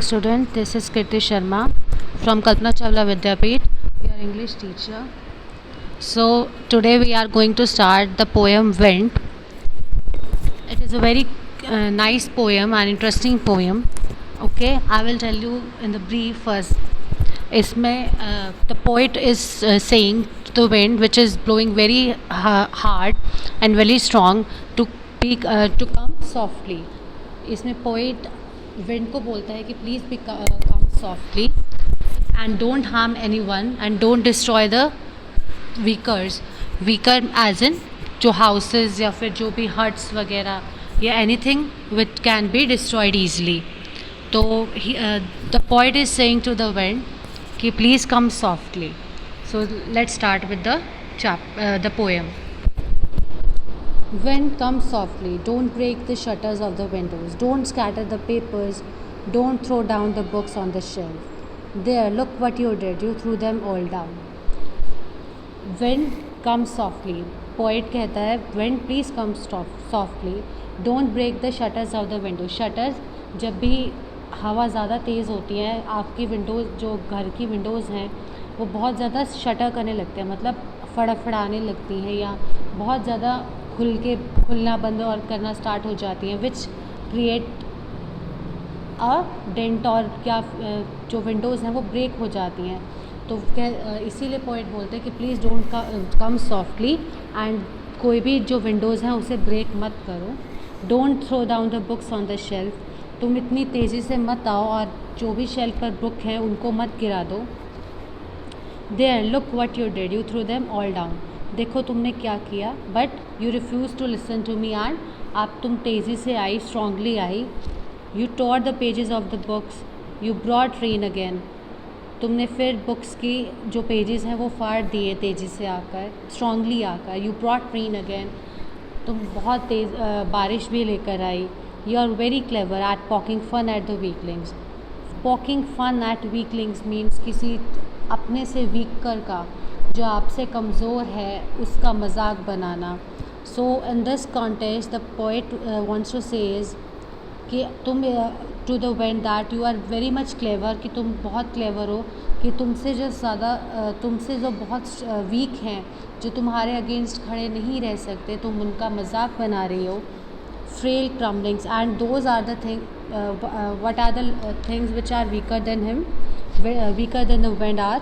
student, this is Kirti Sharma from Kalpana Chawla Vidyapeeth, your English teacher. So today we are going to start the poem Wind. It is a very nice poem and interesting poem. Okay, I will tell you in the brief first. इसमें the poet is saying to the wind which is blowing very hard and very strong to come softly. इसमें poet wind को बोलता है कि please come softly and don't harm anyone and don't destroy the weaker as in जो houses या फिर जो भी huts वगैरह या anything which can be destroyed easily. तो the poet is saying to the wind कि please come softly. So let's start with the poem. Wind, come softly. Don't break the shutters of the windows. Don't scatter the papers. Don't throw down the books on the shelf. There, look what you did. You threw them all down. Wind, come softly. Poet कहता है wind, please come softly. Don't break the shutters of the windows. Shutters जब भी हवा ज़्यादा तेज़ होती है, आपकी विंडोज़ जो घर की विंडोज़ हैं वो बहुत ज़्यादा शटर करने लगते हैं, मतलब फड़फड़ाने लगती हैं या बहुत ज़्यादा खुलना बंद और करना स्टार्ट हो जाती हैं, विच क्रिएट अ डेंट और क्या जो विंडोज़ हैं वो ब्रेक हो जाती हैं. तो इसीलिए पोइट बोलते हैं कि please don't come softly and कोई भी जो विंडोज़ हैं उसे ब्रेक मत करो. Don't throw down the books on the shelf. तुम इतनी तेज़ी से मत आओ और जो भी शेल्फ पर बुक हैं उनको मत गिरा दो. There, look what you did. You threw them all down. देखो तुमने क्या किया, but you refuse to listen to me and तुम तेज़ी से आई, स्ट्रांगली आई. You tore the pages of the books. You brought rain again. तुमने फिर बुक्स की जो पेजेस हैं वो फाड़ दिए तेज़ी से आकर, स्ट्रांगली आकर. You brought rain again. तुम बहुत तेज़ बारिश भी लेकर आई. You are very clever at poking fun at the weaklings. Poking fun at weaklings means किसी अपने से वीकर का, जो आपसे कमज़ोर है, उसका मजाक बनाना. So in this context the poet wants to say is कि तुम to the wind that you are very much clever, कि तुम बहुत क्लेवर हो, कि तुमसे जो बहुत वीक हैं, जो तुम्हारे अगेंस्ट खड़े नहीं रह सकते, तुम उनका मजाक बना रही हो. Frail crumblings and those are the what are the things which are weaker than him, weaker than the wind are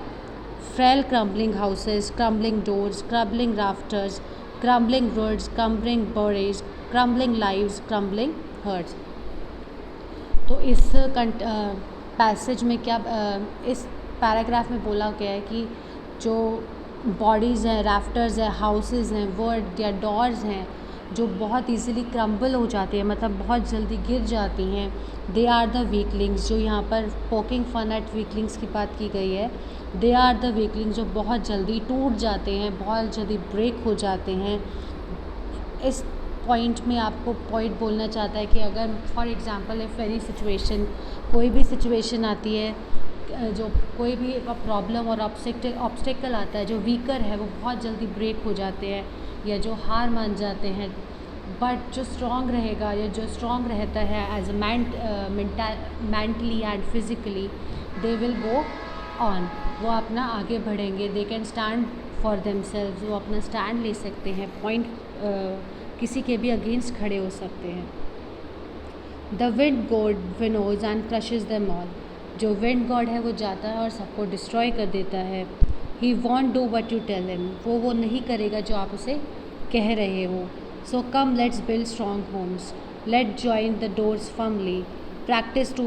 frail crumbling houses, crumbling doors, crumbling rafters, crumbling woods, crumbling bodies, crumbling lives, crumbling hearts. तो इस passage में क्या इस paragraph में बोला गया है कि जो बॉडीज़ हैं, राफ्टर्स हैं, हाउसेस हैं, वर्ड या डोर्स हैं जो बहुत ईज़िली क्रम्बल हो जाती हैं, मतलब बहुत जल्दी गिर जाती हैं. They are the weaklings. जो यहाँ पर पोकिंग फन एट वीकलिंग्स की बात की गई है, दे आर द वीकलिंग्स जो बहुत जल्दी टूट जाते हैं, बहुत जल्दी ब्रेक हो जाते हैं. इस पॉइंट में आपको पॉइंट बोलना चाहता है कि अगर for example if any situation, कोई भी सिचुएशन आती है, जो कोई भी प्रॉब्लम और ऑब्स्टेकल आता है, जो वीकर है वो बहुत जल्दी ब्रेक हो जाते हैं या जो हार मान जाते हैं. बट जो स्ट्रॉन्ग रहेगा या जो स्ट्रॉन्ग रहता है as a mentally and physically, they will go on. वो अपना आगे बढ़ेंगे. They can stand for themselves. वो अपना स्टैंड ले सकते हैं, पॉइंट किसी के भी अगेंस्ट खड़े हो सकते हैं. The wind god winnows and crushes them all. जो विंड गॉड है वो जाता है और सबको डिस्ट्रॉय कर देता है. He won't do what you tell him. वो नहीं करेगा जो आप उसे कह रहे हो. So come let's build strong homes. Let join the doors firmly. Practice to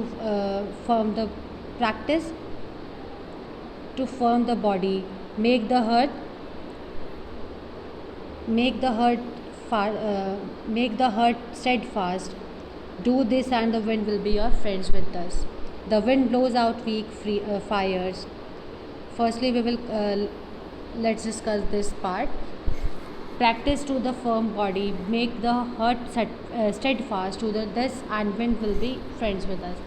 firm the body. Make the heart steadfast. Do this and the wind will be your friends with us. The wind blows out weak fires. Firstly, we will let's discuss this part. Practice to the firm body. Make the heart steadfast. To this and wind will be friends with us.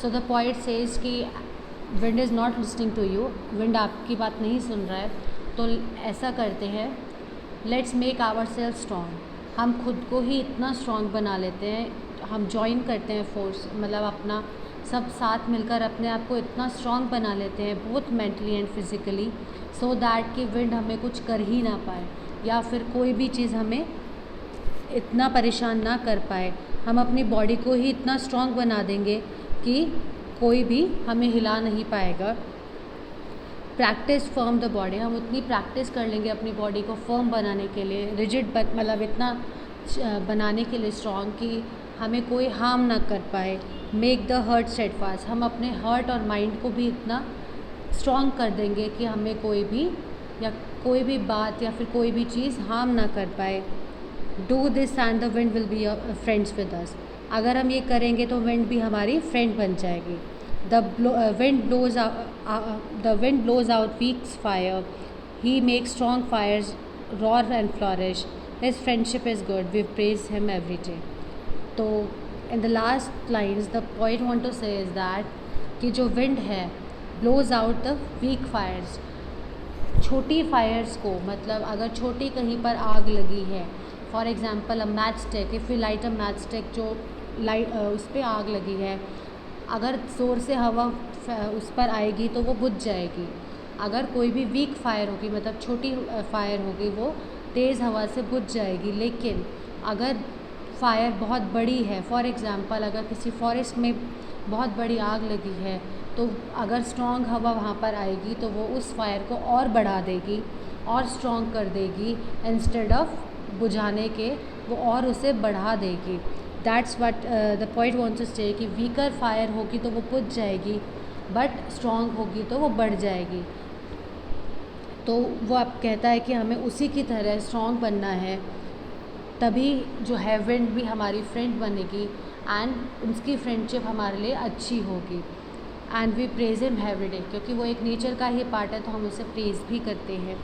So the poet says कि wind is not listening to you. Wind आपकी बात नहीं सुन रहा है. तो ऐसा करते हैं, let's make ourselves strong. हम खुद को ही इतना स्ट्रॉन्ग बना लेते हैं, हम ज्वाइन करते हैं फोर्स, मतलब अपना सब साथ मिलकर अपने आप को इतना स्ट्रॉन्ग बना लेते हैं, both mentally and physically, so that कि विंड हमें कुछ कर ही ना पाए या फिर कोई भी चीज़ हमें इतना परेशान ना कर पाए। हम अपनी बॉडी को ही इतना स्ट्रॉन्ग बना देंगे कि कोई भी हमें हिला नहीं पाएगा। प्रैक्टिस फर्म द बॉडी, हम उतनी प्रैक्टिस कर लेंगे अपनी बॉडी को फर्म बनाने के लिए, रिजिड मतलब इतना बनाने के लिए स्ट्रॉन्ग कि हमें कोई हार्म ना कर पाए। मेक द हर्ट स्टेडफास्ट, हम अपने हर्ट और माइंड को भी इतना स्ट्रॉन्ग कर देंगे कि हमें कोई भी बात या फिर कोई भी चीज़ हार्म ना कर पाए। Do this and the wind will be friends with us, अगर हम ये करेंगे तो विंड भी हमारी फ्रेंड बन जाएगी। The wind blows out weak fire. He makes strong fires roar and flourish. His friendship is good. We praise him every day. तो in the last lines, the poet want to say is that कि जो wind है blows out the weak fires. छोटी Fyers को, मतलब अगर छोटी कहीं पर आग लगी है, for example a match stick, if you light a match stick, जो उस पर आग लगी है, अगर ज़ोर से हवा उस पर आएगी तो वो बुझ जाएगी। अगर कोई भी वीक फायर होगी, मतलब छोटी फायर होगी, वो तेज़ हवा से बुझ जाएगी। लेकिन अगर फायर बहुत बड़ी है, फॉर एग्ज़ाम्पल अगर किसी फॉरेस्ट में बहुत बड़ी आग लगी है, तो अगर स्ट्रॉन्ग हवा वहाँ पर आएगी तो वो उस फायर को और बढ़ा देगी और स्ट्रॉन्ग कर देगी, इंस्टेड ऑफ बुझाने के वो और उसे बढ़ा देगी। That's what the point wants to say कि वीकर फायर होगी तो वो बुझ जाएगी, बट स्ट्रॉन्ग होगी तो वो बढ़ जाएगी। तो वो अब कहता है कि हमें उसी की तरह स्ट्रॉन्ग बनना है, तभी जो है विंड भी हमारी फ्रेंड बनेगी एंड उसकी फ्रेंडशिप हमारे लिए अच्छी होगी। And we praise him every day, क्योंकि वो एक नेचर का ही पार्ट है तो हम उसे प्रेज भी करते हैं।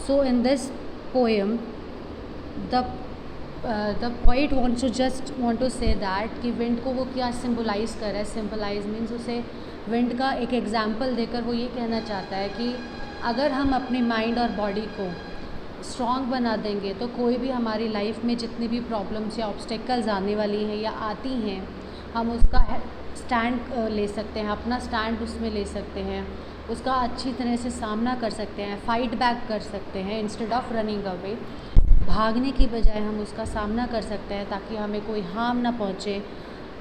So in this poem the poet want to say that कि विंड को वो क्या सिंबलाइज़ कर रहा है। सिंबलाइज मीन्स उसे विंड का एक एग्जाम्पल देकर वो ये कहना चाहता है कि अगर हम अपने माइंड और बॉडी को स्ट्रॉन्ग बना देंगे तो कोई भी हमारी लाइफ में जितनी भी प्रॉब्लम्स या ऑब्स्टेकल्स आने वाली हैं या आती हैं, हम उसका स्टैंड ले सकते हैं, अपना स्टैंड उसमें ले सकते हैं, उसका अच्छी तरह से सामना कर सकते हैं, फाइट बैक कर सकते हैं। इंस्टेड ऑफ रनिंग अवे, भागने की बजाय हम उसका सामना कर सकते हैं ताकि हमें कोई हार्म ना पहुँचे।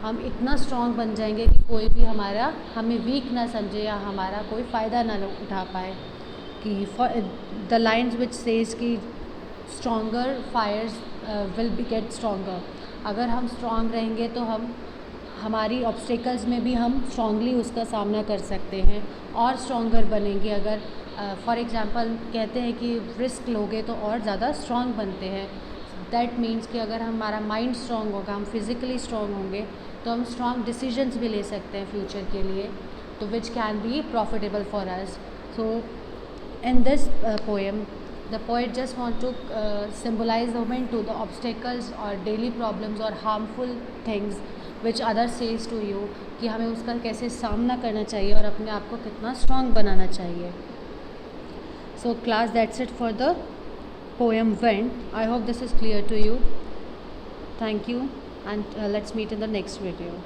हम इतना स्ट्रॉन्ग बन जाएंगे कि कोई भी हमें वीक ना समझे या हमारा कोई फ़ायदा ना उठा पाए। कि द लाइन्स विच सेज कि stronger fires will be get stronger, अगर हम स्ट्रॉन्ग रहेंगे तो हमारी ऑब्स्टेकल्स में भी हम स्ट्रॉन्गली उसका सामना कर सकते हैं और स्ट्रॉन्गर बनेंगे। अगर फॉर एग्ज़ाम्पल कहते हैं कि रिस्क लोगे तो और ज़्यादा स्ट्रॉन्ग बनते हैं। दैट मीन्स कि अगर हमारा माइंड स्ट्रॉन्ग होगा, हम फिज़िकली स्ट्रॉन्ग होंगे, तो हम स्ट्रॉन्ग डिसीजंस भी ले सकते हैं फ्यूचर के लिए, तो which can be profitable for us. So in this poem, the poet just want to symbolize the wind to the obstacles or daily problems or harmful things which others says to you, कि हमें उसका कैसे सामना करना चाहिए और अपने आप को कितना स्ट्रॉन्ग बनाना चाहिए। So class, that's it for the poem Wind. I hope this is clear to you. Thank you, and let's meet in the next video.